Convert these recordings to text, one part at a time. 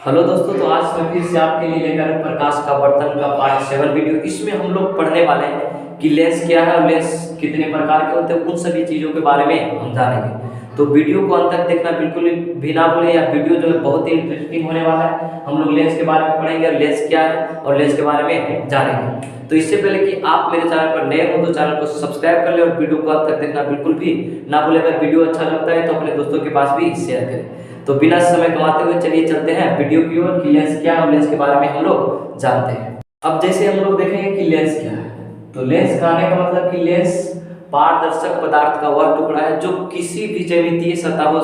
Hello दोस्तों, तो आज मैं फिर से आपके लिए लेकर हूं प्रकाश का बर्तन का पार्ट 7 वीडियो। इसमें हम लोग पढ़ने वाले हैं कि लेंस क्या है और लेंस कितने प्रकार के होते हैं, उन सभी चीज़ों के बारे में हम जानेंगे। तो वीडियो को अंत तक देखना बिल्कुल भी ना भूलें, या वीडियो जो है बहुत ही इंटरेस्टिंग होने वाला है। हम लोग लेंस के बारे में पढ़ेंगे और लेंस क्या है और लेंस के बारे में जानेंगे। तो इससे पहले कि आप मेरे चैनल पर नए हो तो चैनल को सब्सक्राइब कर ले और वीडियो को अंत तक देखना बिल्कुल भी ना भूलें। अगर वीडियो अच्छा लगता है तो अपने दोस्तों के पास भी शेयर करें। तो बिना समय गंवाते हुए चलिए चलते हैं वीडियो की ओर कि लेंस क्या है और लेंस के बारे में हम लोग जानते हैं। अब जैसे हम लोग देखेंगे कि लेंस क्या है, तो लेंस कहने का मतलब कि लेंस पारदर्शक पदार्थ का वह टुकड़ा है जो किसी भी ज्यामितीय सतहों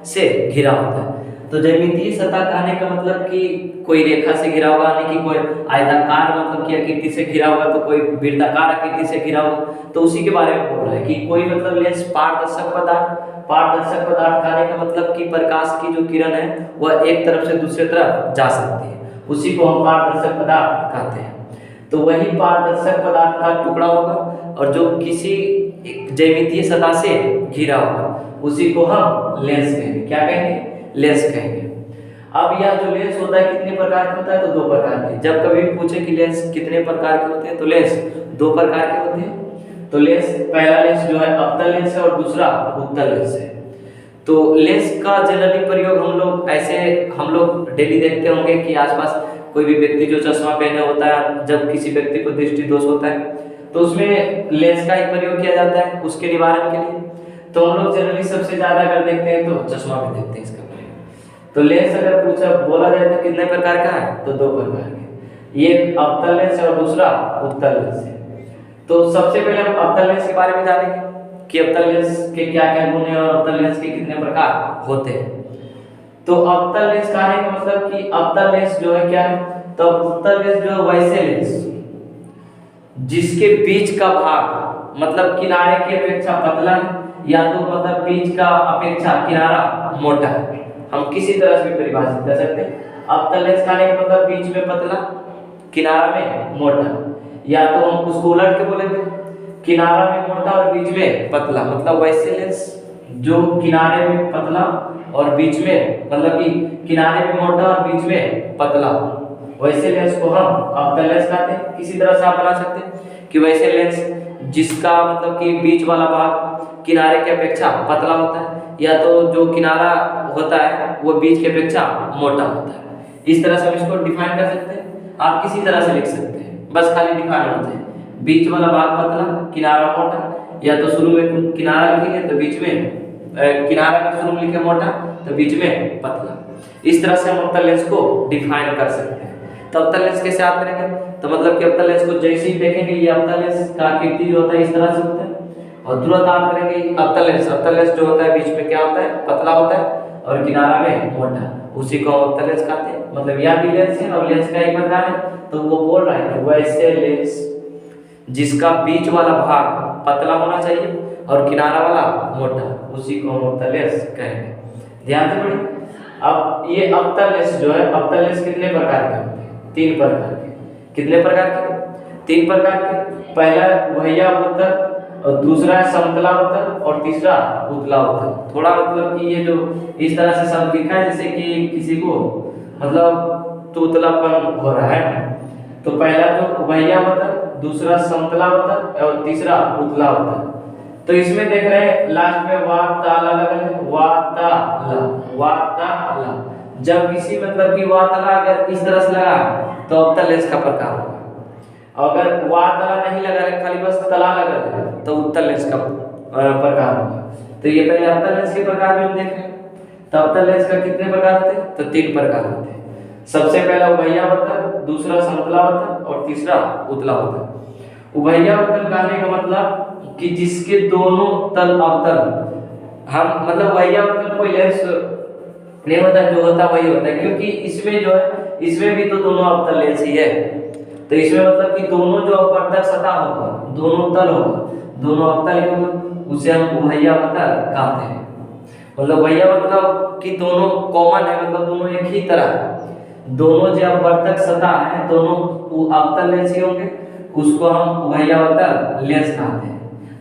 से घिरा होता है। तो ज्यामितीय सतह कहने का मतलब कि कोई रेखा से घिरा हुआ, यानी कि कोई आयताकार मतलब कि आकृति से घिरा हुआ, तो कोई वृत्ताकार आकृति से घिरा हुआ, तो उसी के बारे में बोल रहा है कि कोई मतलब लेंस पारदर्शक पदार्थ कहने का मतलब कि प्रकाश की जो किरण है वह एक तरफ से दूसरे तरफ जा सकती है, उसी को हम पारदर्शक पदार्थ कहते हैं। तो वही पारदर्शक पदार्थ का टुकड़ा होगा और जो किसी ज्यामितीय सतह से घिरा होगा उसी को हम लेंस कहेंगे। क्या कहेंगे? लेंस कहेंगे। अब यह जो लेंस होता है कितने प्रकार का होता है? तो दो प्रकार के। जब कभी भी पूछे कि लेंस कितने प्रकार के होते हैं तो लेंस दो प्रकार के होते हैं। तो लेंस, पहला लेंस जो है अवतल लेंस है और दूसरा उत्तल लेंस है। तो लेंस का जनरली प्रयोग हम लोग डेली देखते होंगे कि आसपास कोई भी व्यक्ति जो चश्मा पहने होता है, जब किसी व्यक्ति को दृष्टि दोष होता है तो उसमें लेंस का ही प्रयोग किया जाता है उसके निवारण के लिए। तो हम लोग जनरली सबसे ज्यादा अगर देखते हैं तो चश्मा में देखते हैं इसका प्रयोग। तो लेंस अगर पूछा बोला जाए तो कितने प्रकार का है? तो दो प्रकार के। एक अवतल लेंस है और दूसरा उत्तल लेंस है। तो सबसे पहले हम अवतल लेंस के बारे में जानेंगे कि अवतल लेंस के क्या क्या गुण है और अवतल लेंस के कितने प्रकार होते हैं। तो अवतल लेंस कहने का मतलब कि अवतल लेंस जो है क्या है? तो अवतल लेंस जो है वैसे लेंस जिसके बीच का भाग मतलब किनारे की अपेक्षा पतला है, या तो मतलब बीच का अपेक्षा किनारा मोटा है। हम किसी तरह से भी परिभाषित कर सकते हैं। अवतल लेंस कहने का मतलब बीच में पतला, किनारा में मोटा, या तो हम उसको उलट के बोलेंगे किनारा में मोटा और बीच में पतला। मतलब वैसे लेंस जो किनारे में पतला और बीच में मतलब कि किनारे में मोटा और बीच में पतला, वैसे लेंस को हम अवतल लेंस कहते हैं। किसी तरह से आप बना सकते हैं कि वैसे लेंस जिसका मतलब कि बीच वाला भाग किनारे की अपेक्षा पतला होता है, या तो जो किनारा होता है वो बीच की अपेक्षा मोटा होता है। इस तरह से हम इसको डिफाइन कर सकते हैं। आप किसी तरह से लिख सकते हैं, बस खाली डिफाइन होते हैं। बीच वाला भाग पतला, किनारा मोटा, या तो शुरू में किनारा लिखेंगे तो बीच में किनारा का शुरू में लिखे मोटा तो बीच में पतला। इस तरह से हम अवतल लेंस को डिफाइन कर सकते हैं। तो अवतल लेंस कैसे याद करेंगे? तो मतलब कि अवतल लेंस को जैसे ही देखेंगे ये अवतल लेंस का आकृति जो होता है इस तरह से होता है, और तुरंत याद करेंगे अवतल लेंस जो होता है बीच में क्या होता है? पतला होता है और किनारा में मोटा, उसी को अवतल लेंस कहते हैं। मतलब यह भी लेंस है और लेंस का एक प्रकार है। तो वो बोल रहा है कि वैसे लेंस जिसका बीच वाला भाग पतला होना चाहिए और किनारा वाला मोटा, उसी को हम अवतल लेंस कहेंगे। ध्यान से पढ़िए। अब ये अवतल लेंस जो है, अवतल लेंस कितने प्रकार के होते हैं? तीन प्रकार के। कितने प्रकार के? तीन प्रकार के। पहला वह्या अवतल और दूसरा है समतला अवतल और तीसरा उत्तला अवतल। थोड़ा मतलब कि ये जो इस तरह से शब्द लिखा है जैसे कि किसी को मतलब तोतलापन हो रहा है। तो पहला जो वह्या अवतल, दूसरा समतला अवतल और तीसरा उत्तला अवतल। तो इसमें देख रहे हैं लास्ट में वा ताला लगा है, वा ताला। जब किसी मतलब कि वा ताला अगर इस तरह से लगा तो अवतल लेंस का प्रकार होगा। अगर वा ताला नहीं लगा है, खाली बस तला लगा है, तो उत्तल लेंस का प्रकार होगा। तो ये पहले अवतल लेंस के प्रकार में हम देख रहे हैं। तो अवतल लेंस का कितने प्रकार होते हैं? तो तीन प्रकार होते हैं। सबसे पहला उभय्या अवतल, दूसरा समतला अवतल और तीसरा उत्तला अवतल। उभय्या अवतल कहने का मतलब कि जिसके दोनों तल अवतल, हम मतलब उभय्या अवतल कोई लेंस नहीं होता, जो होता वही होता है, क्योंकि इसमें जो है इसमें भी तो दोनों अवतल लेंस ही है। तो इसमें मतलब कि दोनों जो अपवर्तक सतह होगा, दोनों तल होगा, दोनों अवतल होगा, उसे हम उभय्या अवतल कहते हैं। मतलब उभय्या मतलब कि दोनों कॉमन है, मतलब दोनों एक ही तरह है। दोनों जो अपवर्तक सतह है दोनों अवतल लेंस ही होंगे, उसको हम उभय्या अवतल लेंस कहते हैं।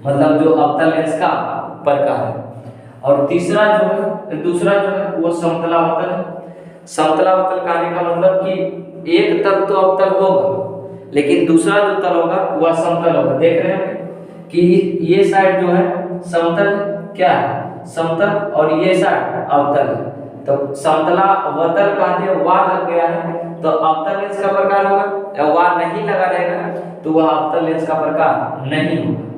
मतलब जो अवतल लेंस का प्रकार है। और दूसरा जो है वो समतला अवतल है। समतल अवतल कहने का मतलब कि एक तल तो अवतल होगा लेकिन दूसरा जो तल होगा वह समतल होगा। देख रहे हैं कि ये साइड जो है समतल क्या है, समतल, और ये साइड अवतल है। तो समतला अवतल कहा दिया, वार लग गया है तो अवतल लेंस का प्रकार होगा। वार नहीं लगा रहेगा तो वह अवतल लेंस का प्रकार नहीं होगा।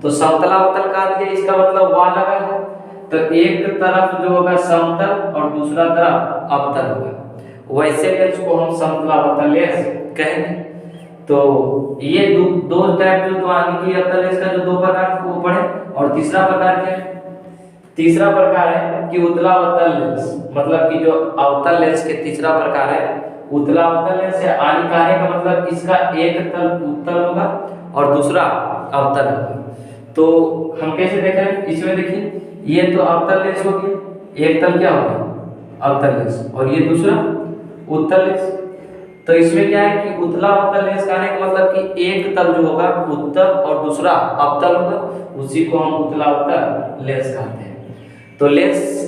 तो समतला अवतल कहा दिया, इसका मतलब वार लगा है तो एक तरफ जो होगा समतल और दूसरा तरफ अवतल होगा। वैसे लेंस को हम समतला अवतल लेंस कहेंगे। तो ये दो टाइप जो आगे की अवतल लेंस का जो दो प्रकार को पढ़े। और तीसरा प्रकार क्या है? तीसरा प्रकार है कि उत्तला अवतल लेंस, मतलब कि जो अवतल लेंस के तीसरा प्रकार है उत्तला अवतल लेंस है। आली कहने का मतलब इसका एक तल उत्तल होगा और दूसरा अवतल होगा। तो हम कैसे देखें? इसमें देखिए ये तो अवतल लेंस हो गया, एक तल क्या हो गया अवतल लेंस, और ये दूसरा उत्तल लेंस। तो इसमें क्या है कि उत्तला अवतल लेंस कहने का मतलब कि एक तल जो होगा उत्तल और दूसरा अवतल होगा, उसी को हम उत्तला अवतल लेंस कहते हैं। तो लेंस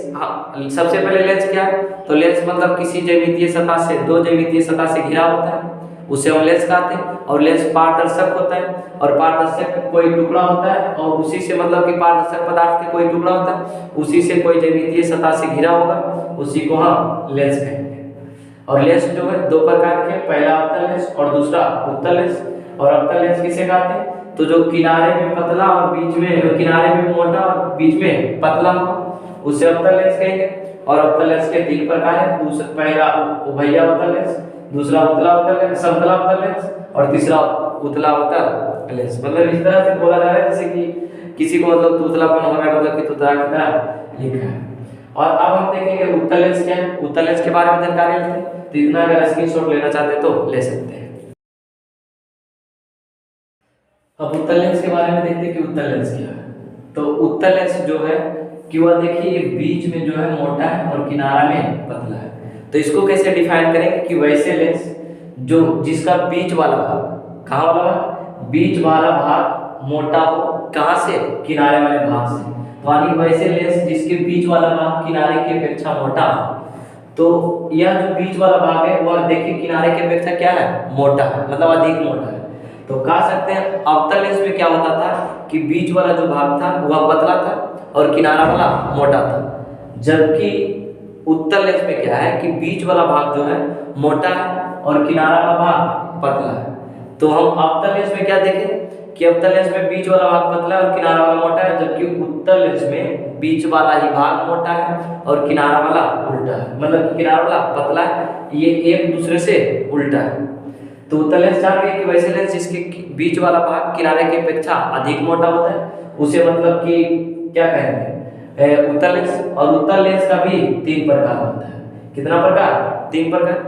सबसे पहले लेंस क्या है? तो लेंस मतलब किसी ज्यामितीय सतह से दो ज्यामितीय सतह से घिरा होता है, उसे हम लेंस कहते हैं। और लेंस पारदर्शक होता है, और पारदर्शक कोई टुकड़ा होता है और उसी से मतलब कि पारदर्शक पदार्थ के कोई टुकड़ा होता है, उसी से कोई ज्यामितीय सतह से घिरा होगा, उसी को हम लेंस कहेंगे। और लेंस जो है दो प्रकार के, पहला अवतल लेंस और दूसरा उत्तल लेंस। और अवतल लेंस किसे कहते हैं? तो जो किनारे में पतला और बीच में, किनारे में मोटा और बीच में पतला हो, उसे अवतल लेंस कहेंगे। और अवतल लेंस के तीन प्रकार है, दूसरा पहला उभय्या अवतल लेंस, दूसरा उत्तला अवतल लेंस, समतला अवतल लेंस, और तीसरा उत्तला अवतल लेंस। मतलब इस तरह से बोला जा रहा है जैसे कि किसी को मतलब तुतलापन हो रहा है, मतलब कि तुतला की तरह लिखा है। और अब हम देखेंगे उत्तल लेंस क्या है। उत्तल लेंस के बारे में जानकारी लेते हैं, तो इतना अगर स्क्रीनशॉट लेना चाहते हैं तो ले सकते हैं। अब उत्तल लेंस के बारे में देखते हैं कि उत्तल लेंस क्या है। तो उत्तल लेंस जो है कि वह देखिए बीच में जो है मोटा है और किनारा में पतला है। तो इसको कैसे डिफाइन करेंगे कि वैसे लेंस जो जिसका बीच वाला भाग, कहाँ वाला भाग? बीच वाला भाग मोटा हो, कहाँ से? किनारे वाले भाग से। यानी वैसे लेंस जिसके बीच वाला भाग किनारे की अपेक्षा मोटा हो। तो यह जो बीच वाला भाग है वह देखिए किनारे की अपेक्षा क्या है? मोटा है, मतलब अधिक मोटा है। तो कह सकते हैं अवतल लेंस में क्या होता था कि बीच वाला जो भाग था वह पतला था और किनारा वाला मोटा था। जबकि उत्तल लेंस में क्या है कि बीच वाला भाग जो है मोटा है और किनारा का भाग पतला है। तो हम अवतल लेंस में क्या देखें कि अवतल लेंस में बीच वाला भाग पतला है और किनारा वाला मोटा है, जबकि उत्तल लेंस में बीच वाला ही भाग मोटा है और किनारा वाला उल्टा है, मतलब किनारा वाला पतला है, ये एक दूसरे से उल्टा है। तो उत्तल लेंस जान गए कि वैसे लेंस जिसके बीच वाला भाग किनारे की अपेक्षा अधिक मोटा होता है, उसे मतलब कि क्या कहेंगे? उत्तल लेंस। और उत्तल लेंस का भी तीन प्रकार होता है। कितना प्रकार? तीन प्रकार,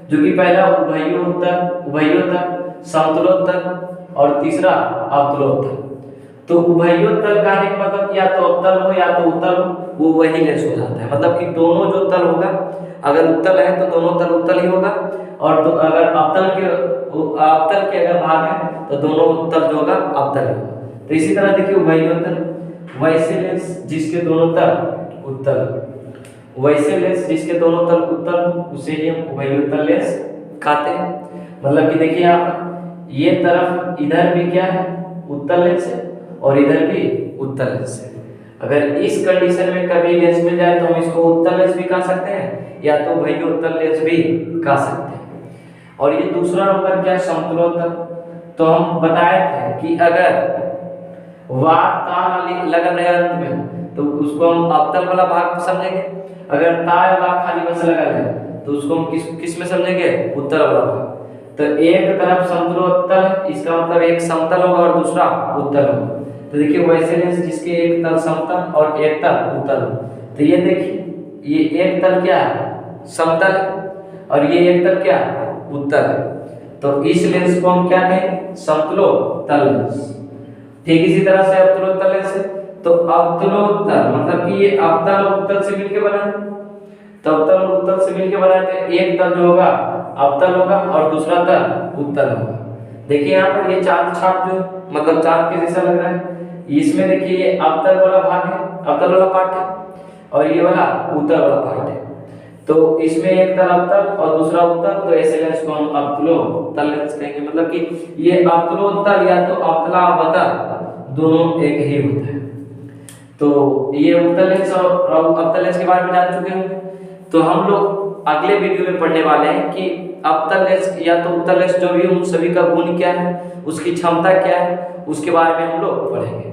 जो कि पहला उभयोत्तल, समतलोत्तल और तीसरा अवतलोत्तल। तो उभयोत्तल कहने का मतलब या तो अवतल हो या तो उत्तल हो, वो वही लेंस हो जाता है। मतलब कि दोनों जो तल होगा, अगर उत्तल है तो दोनों तल उत्तल ही होगा, और अगर अवतल के अगर भाग है तो दोनों तल जो होगा अवतल होगा। तो इसी तरह देखिए उभयोत्तल, वैसे लेंस जिसके दोनों तल उत्तल, वैसे लेंस जिसके दोनों तल उत्तल, उसे ही हम उभयोत्तल लेंस कहते हैं। मतलब कि देखिए आप ये तरफ इधर भी क्या है? उत्तल लेंस है, और इधर भी उत्तल लेंस है। अगर इस कंडीशन में कभी लेंस मिल जाए तो हम इसको उत्तल लेंस भी कह सकते हैं या तो उभयोत्तल लेंस भी कह सकते हैं। और ये दूसरा नंबर क्या है? समतलोत्तल। तो हम बताए थे कि अगर वार ता लगन है अंत में तो उसको हम अवतल वाला भाग समझेंगे, अगर ता वाला खाली बस लगन है तो उसको हम किस में समझेंगे? उत्तल वाला भाग। तो एक तरफ समतलोत्तल, इसका मतलब एक समतल होगा और दूसरा उत्तल होगा। तो देखिए वैसे लेंस जिसके एक तल समतल और एक तल उत्तल हो। तो ये देखिए ये एक तल क्या है? समतल है, और ये एक तल क्या है? उत्तल है। तो इस लेंस को हम क्या कहें? समतलोत्तल लेंस। ठीक इसी तरह से अवतलोत्तल लेंस है, तो अवतलोत्तल मतलब कि ये अवतल और उत्तल से मिलकर बना है। तो अवतल और उत्तल से मिलकर बना है, तो एक तल जो होगा अवतल होगा और दूसरा तल उत्तल होगा। देखिए यहाँ पर ये चांद छाप जो मतलब चांद के जैसा लग रहा है, इसमें देखिए ये अवतल वाला भाग है, अवतल वाला पार्ट है, और ये वाला उत्तल वाला पार्ट है। तो इसमें एक तरफ तल और दूसरा उत्तल, तो ऐसे लेंस को हम अवतलोत्तल लेंस कहेंगे। मतलब कि ये अवतलोत्तल या तो अवतला अवतल दोनों एक ही होता है। तो ये उत्तल लेंस और अवतल लेंस के बारे में जान चुके होंगे। तो हम लोग अगले वीडियो में पढ़ने वाले हैं कि अवतल लेंस या तो उत्तल लेंस जो भी उन सभी का गुण क्या है, उसकी क्षमता क्या है, उसके बारे में हम लोग पढ़ेंगे।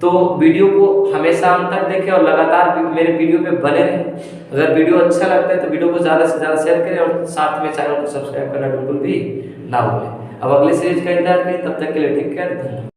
तो वीडियो को हमेशा अंत तक देखें और लगातार मेरे वीडियो पे बने रहें। अगर वीडियो अच्छा लगता है तो वीडियो को ज़्यादा से ज़्यादा शेयर करें और साथ में चैनल को सब्सक्राइब करना बिल्कुल भी ना भूलें। अब अगले सीरीज का इंतजार करें, तब तक के लिए टेक केयर, धन्यवाद।